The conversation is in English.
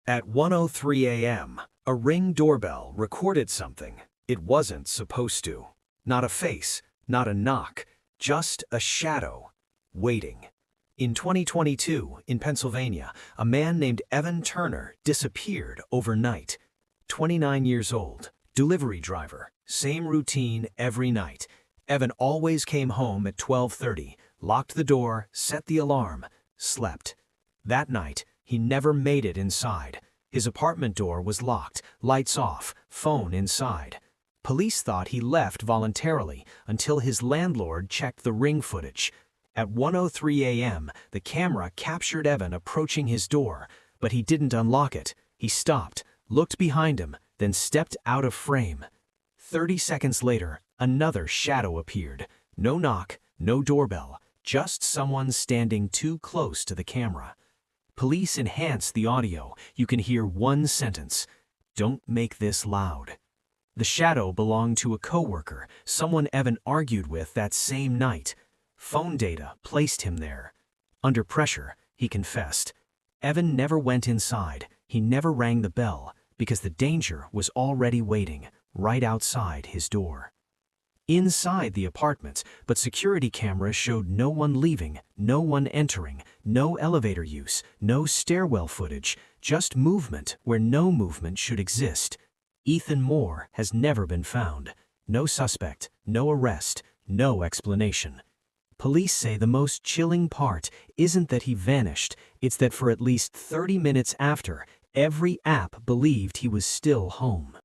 At 1:03 a.m., a Ring doorbell recorded something it wasn't supposed to. Not a face, not a knock, just a shadow, waiting. In 2022, in Pennsylvania, a man named Evan Turner disappeared overnight. 29 years old, delivery driver, same routine every night. Evan always came home at 12:30, locked the door, set the alarm, slept. That night, he never made it inside. His apartment door was locked, lights off, phone inside. Police thought he left voluntarily until his landlord checked the Ring footage. At 1:03 a.m., the camera captured Evan approaching his door, but he didn't unlock it. He stopped, looked behind him, then stepped out of frame. 30 seconds later, another shadow appeared. No knock, no doorbell, just someone standing too close to the camera. Police enhanced the audio. You can hear one sentence: "Don't make this loud." The shadow belonged to a coworker, someone Evan argued with that same night. Phone data placed him there. Under pressure, he confessed. Evan never went inside. He never rang the bell because the danger was already waiting right outside his door. Inside the apartment, but security cameras showed no one leaving, no one entering, no elevator use, no stairwell footage, just movement where no movement should exist. Ethan Moore has never been found. No suspect, no arrest, no explanation. Police say the most chilling part isn't that he vanished, it's that for at least 30 minutes after, every app believed he was still home.